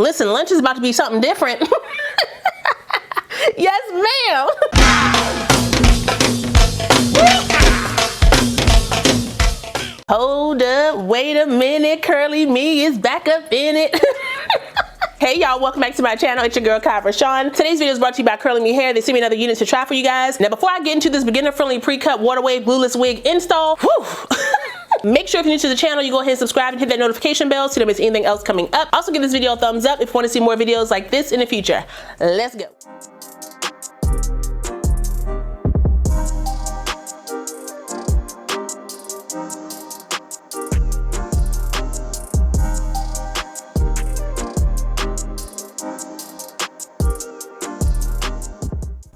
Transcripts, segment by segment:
Listen, lunch is about to be something different. Yes, ma'am. Hold up, wait a minute, CurlyMe is back up in it. Hey y'all, welcome back to my channel. It's your girl RaShon. Today's video is brought to you by CurlyMe Hair. They sent me another unit to try for you guys. Now before I get into this beginner-friendly pre-cut Waterwave glueless wig install, make sure if you're new to the channel, you go ahead and subscribe and hit that notification bell so you don't miss anything else coming up. Also give this video a thumbs up if you want to see more videos like this in the future. Let's go.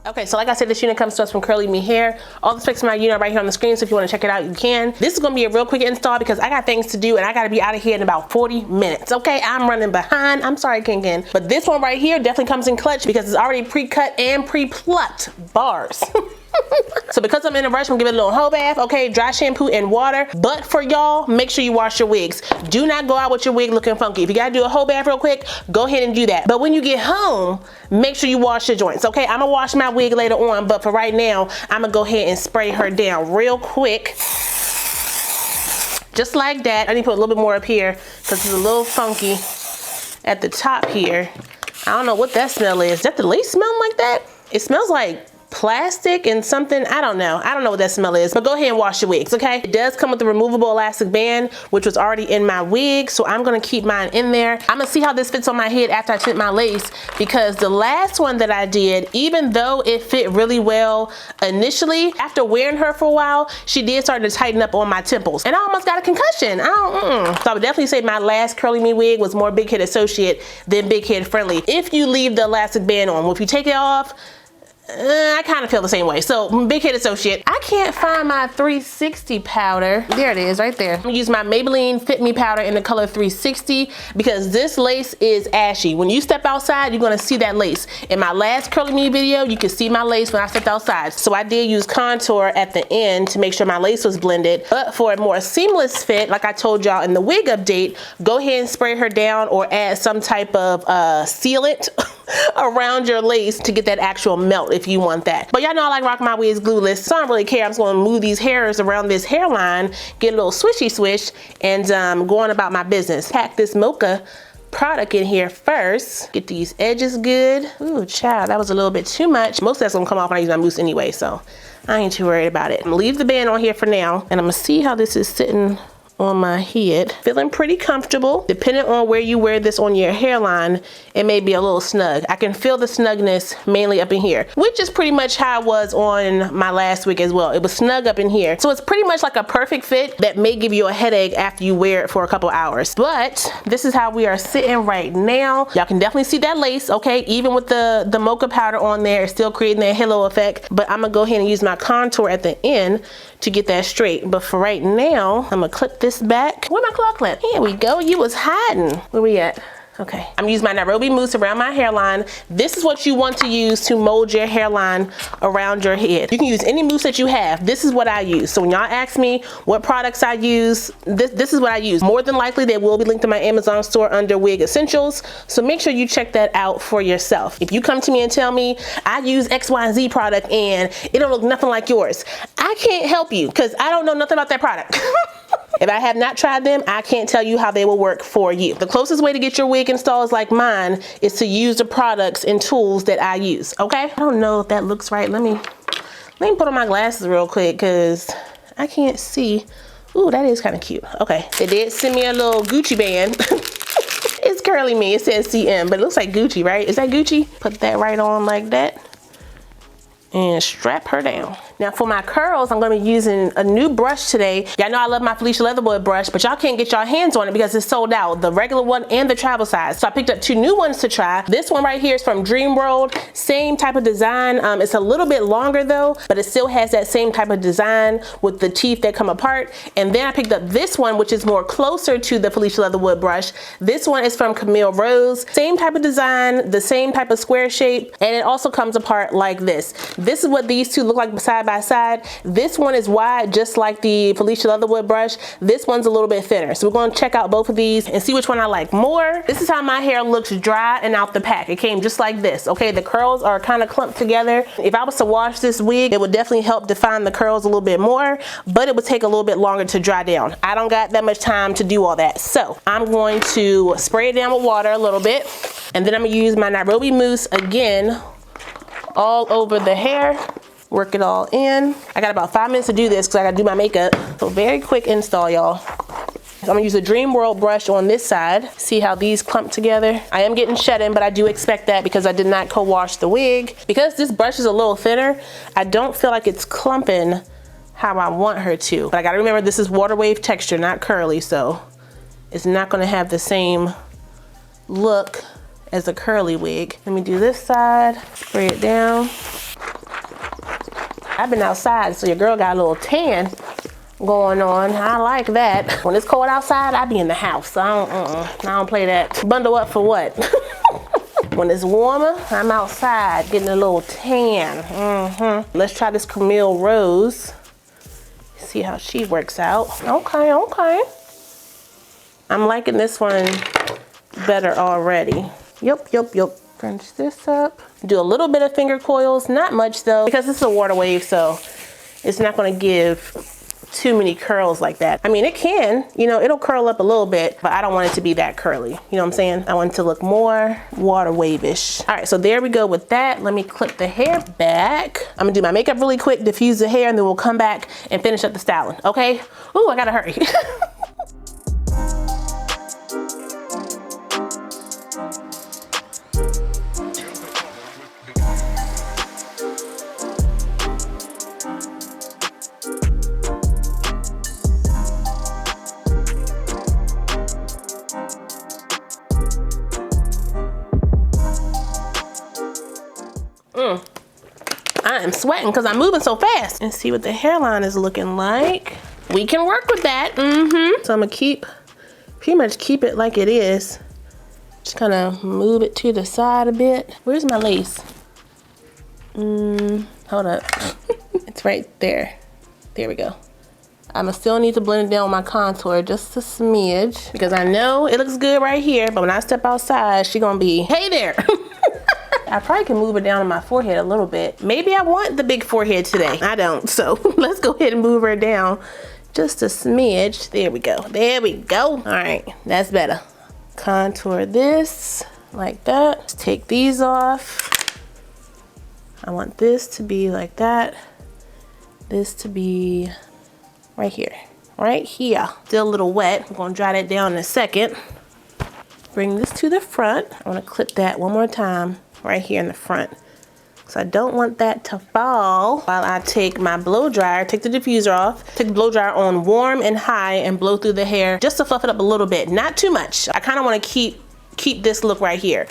Okay, so like I said, this unit comes to us from CurlyMe Hair. All the specs of my unit are right here on the screen, so if you want to check it out, you can. This is going to be a real quick install because I got things to do and I got to be out of here in about 40 minutes. Okay, I'm running behind. I'm sorry, King. But this one right here definitely comes in clutch because it's already pre-cut and pre-plucked bars. So because I'm in a rush, I'm gonna give it a little whole bath, okay, dry shampoo and water. But for y'all, make sure you wash your wigs. Do not go out with your wig looking funky. If you gotta do a whole bath real quick, go ahead and do that. But when you get home, make sure you wash your joints, okay? I'm gonna wash my wig later on, but for right now, I'm gonna go ahead and spray her down real quick. Just like that. I need to put a little bit more up here because it's a little funky at the top here. I don't know what that smell is. Is that the lace smell like that? It smells like plastic and something. I don't know what that smell is, but go ahead and wash your wigs, okay? It does come with a removable elastic band, which was already in my wig, so I'm gonna keep mine in there. I'm gonna see how this fits on my head after I fit my lace, because the last one that I did, even though it fit really well initially, after wearing her for a while, she did start to tighten up on my temples, and I almost got a concussion. So I would definitely say my last CurlyMe wig was more big head associate than big head friendly. If you leave the elastic band on, if you take it off, I kind of feel the same way. So big head associate. I can't find my 360 powder. There it is right there. I'm gonna use my Maybelline Fit Me powder in the color 360 because this lace is ashy. When you step outside, you're gonna see that lace. In my last CurlyMe video, you could see my lace when I stepped outside. So I did use contour at the end to make sure my lace was blended. But for a more seamless fit, like I told y'all in the wig update, go ahead and spray her down or add some type of sealant around your lace to get that actual melt if you want that. But y'all know I like rocking my wigs glueless, so I don't really care. I'm just gonna move these hairs around this hairline, get a little swishy swish, and go on about my business. Pack this mocha product in here first. Get these edges good. Ooh, child, that was a little bit too much. Most of that's gonna come off when I use my mousse anyway, so I ain't too worried about it. I'm gonna leave the band on here for now, and I'm gonna see how this is sitting on my head. Feeling pretty comfortable. Depending on where you wear this on your hairline, it may be a little snug. I can feel the snugness mainly up in here, which is pretty much how it was on my last wig as well. It was snug up in here. So it's pretty much like a perfect fit that may give you a headache after you wear it for a couple hours. But this is how we are sitting right now. Y'all can definitely see that lace, okay? Even with the mocha powder on there, it's still creating that halo effect. But I'm gonna go ahead and use my contour at the end to get that straight. But for right now, I'm gonna clip this back. Where my claw clip? Here we go. You was hiding. Where we at? Okay, I'm using my Nairobi mousse around my hairline. This is what you want to use to mold your hairline around your head. You can use any mousse that you have. This is what I use. So when y'all ask me what products I use, this is what I use. More than likely, they will be linked to my Amazon store under Wig Essentials. So make sure you check that out for yourself. If you come to me and tell me I use X, Y, and Z product and it don't look nothing like yours, I can't help you because I don't know nothing about that product. If I have not tried them, I can't tell you how they will work for you. The closest way to get your wig installed like mine is to use the products and tools that I use, okay? I don't know if that looks right. Let me put on my glasses real quick because I can't see. Ooh, that is kind of cute. Okay, they did send me a little Gucci band. It's CurlyMe, it says CM, but it looks like Gucci, right? Is that Gucci? Put that right on like that and strap her down. Now for my curls, I'm gonna be using a new brush today. Y'all know I love my Felicia Leatherwood brush, but y'all can't get y'all hands on it because it's sold out, the regular one and the travel size. So I picked up two new ones to try. This one right here is from Dreamworld, same type of design. It's a little bit longer though, but it still has that same type of design with the teeth that come apart. And then I picked up this one, which is more closer to the Felicia Leatherwood brush. This one is from Camille Rose, same type of design, the same type of square shape, and it also comes apart like this. This is what these two look like side by by side. This one is wide, just like the Felicia Leatherwood brush. This one's a little bit thinner. So we're gonna check out both of these and see which one I like more. This is how my hair looks dry and out the pack. It came just like this, okay? The curls are kind of clumped together. If I was to wash this wig, it would definitely help define the curls a little bit more, but it would take a little bit longer to dry down. I don't got that much time to do all that. So I'm going to spray it down with water a little bit, and then I'm gonna use my Nairobi mousse again all over the hair. Work it all in. I got about 5 minutes to do this because I gotta do my makeup. So very quick install, y'all. So I'm gonna use a Dreamworld brush on this side. See how these clump together? I am getting shedding, but I do expect that because I did not co-wash the wig. Because this brush is a little thinner, I don't feel like it's clumping how I want her to. But I gotta remember this is Waterwave texture, not curly, so it's not gonna have the same look as a curly wig. Let me do this side, spray it down. I've been outside, so your girl got a little tan going on. I like that. When it's cold outside, I be in the house. I don't play that. Bundle up for what? When it's warmer, I'm outside getting a little tan. Let's try this Camille Rose. See how she works out. Okay, okay. I'm liking this one better already. Yep. Crunch this up. Do a little bit of finger coils, not much though, because this is a water wave, so it's not gonna give too many curls like that. I mean, it can, you know, it'll curl up a little bit, but I don't want it to be that curly. You know what I'm saying? I want it to look more water wave-ish. All right, so there we go with that. Let me clip the hair back. I'm gonna do my makeup really quick, diffuse the hair, and then we'll come back and finish up the styling, okay? Ooh, I gotta hurry. I am sweating because I'm moving so fast. And see what the hairline is looking like. We can work with that. So I'm gonna pretty much keep it like it is. Just kind of move it to the side a bit. Where's my lace? Hold up. It's right there. There we go. I'm gonna still need to blend it down with my contour just a smidge because I know it looks good right here, but when I step outside, she gonna be, hey there. I probably can move it down on my forehead a little bit. Maybe I want the big forehead today. I don't, so let's go ahead and move her down just a smidge. There we go, there we go. All right, that's better. Contour this like that. Let's take these off. I want this to be like that. This to be right here, right here. Still a little wet. I'm gonna dry that down in a second. Bring this to the front. I wanna clip that one more time right here in the front. So I don't want that to fall while I take my blow dryer, take the diffuser off, take the blow dryer on warm and high and blow through the hair just to fluff it up a little bit, not too much. I kind of want to keep this look right here.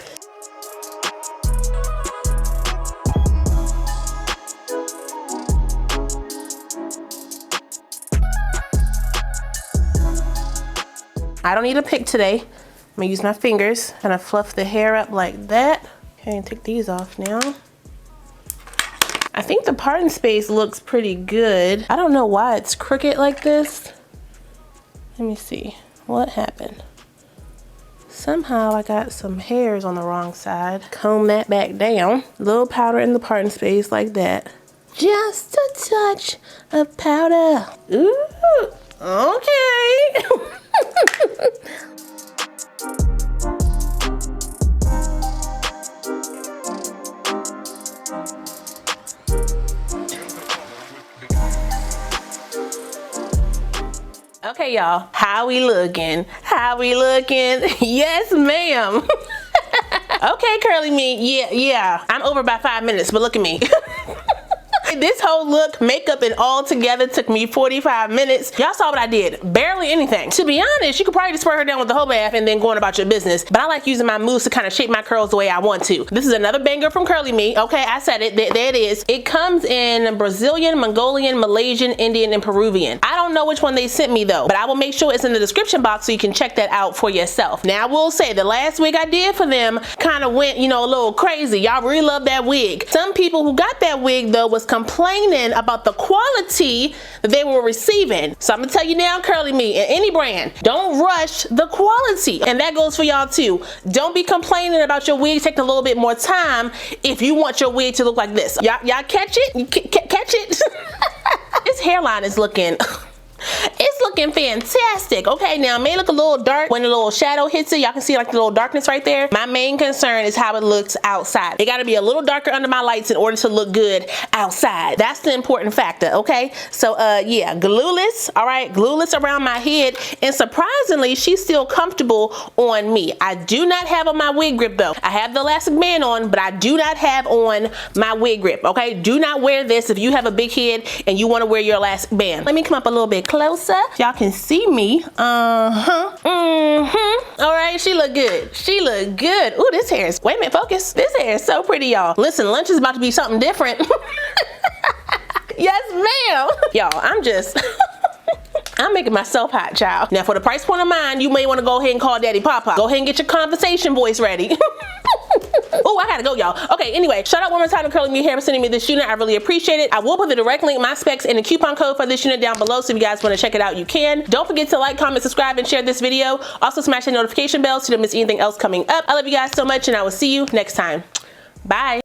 I don't need a pick today. I'm gonna use my fingers, kind of fluff the hair up like that. Okay, and take these off now. I think the parting space looks pretty good. I don't know why it's crooked like this. Let me see, what happened? Somehow I got some hairs on the wrong side. Comb that back down. A little powder in the parting space like that. Just a touch of powder. Ooh, okay. Okay, y'all, how we looking? How we looking? Yes, ma'am. Okay, CurlyMe, yeah. I'm over by 5 minutes, but look at me. This whole look, makeup and all together took me 45 minutes. Y'all saw what I did, barely anything. To be honest, you could probably just spray her down with the whole bath and then go on about your business. But I like using my mousse to kind of shape my curls the way I want to. This is another banger from CurlyMe. Okay, I said it, there it is. It comes in Brazilian, Mongolian, Malaysian, Indian, and Peruvian. I don't know which one they sent me though, but I will make sure it's in the description box so you can check that out for yourself. Now I will say the last wig I did for them kind of went, you know, a little crazy. Y'all really love that wig. Some people who got that wig though was complaining about the quality that they were receiving. So I'm gonna tell you now, CurlyMe and any brand, don't rush the quality. And that goes for y'all too. Don't be complaining about your wig taking a little bit more time if you want your wig to look like this. Y'all catch it? Catch it? This hairline is looking... It's looking fantastic. Okay, now it may look a little dark when the little shadow hits it. Y'all can see like the little darkness right there. My main concern is how it looks outside. It got to be a little darker under my lights in order to look good outside. That's the important factor, okay? So yeah, glueless, all right, glueless around my head, and surprisingly, she's still comfortable on me. I do not have on my wig grip though. I have the elastic band on, but I do not have on my wig grip, okay? Do not wear this if you have a big head and you want to wear your elastic band. Let me come up a little bit closer. Y'all can see me. All right, she look good. She look good. Ooh, this hair is, wait a minute, focus. This hair is so pretty, y'all. Listen, lunch is about to be something different. Yes, ma'am. Y'all, I'm making myself hot, child. Now, for the price point of mine, you may want to go ahead and call Daddy Papa. Go ahead and get your conversation voice ready. Oh, I gotta go, y'all. Okay, anyway, shout out one more time to CurlyMe Hair for sending me this unit. I really appreciate it. I will put the direct link, my specs, and the coupon code for this unit down below, so if you guys want to check it out, you can. Don't forget to like, comment, subscribe, and share this video. Also, smash the notification bell so you don't miss anything else coming up. I love you guys so much, and I will see you next time. Bye.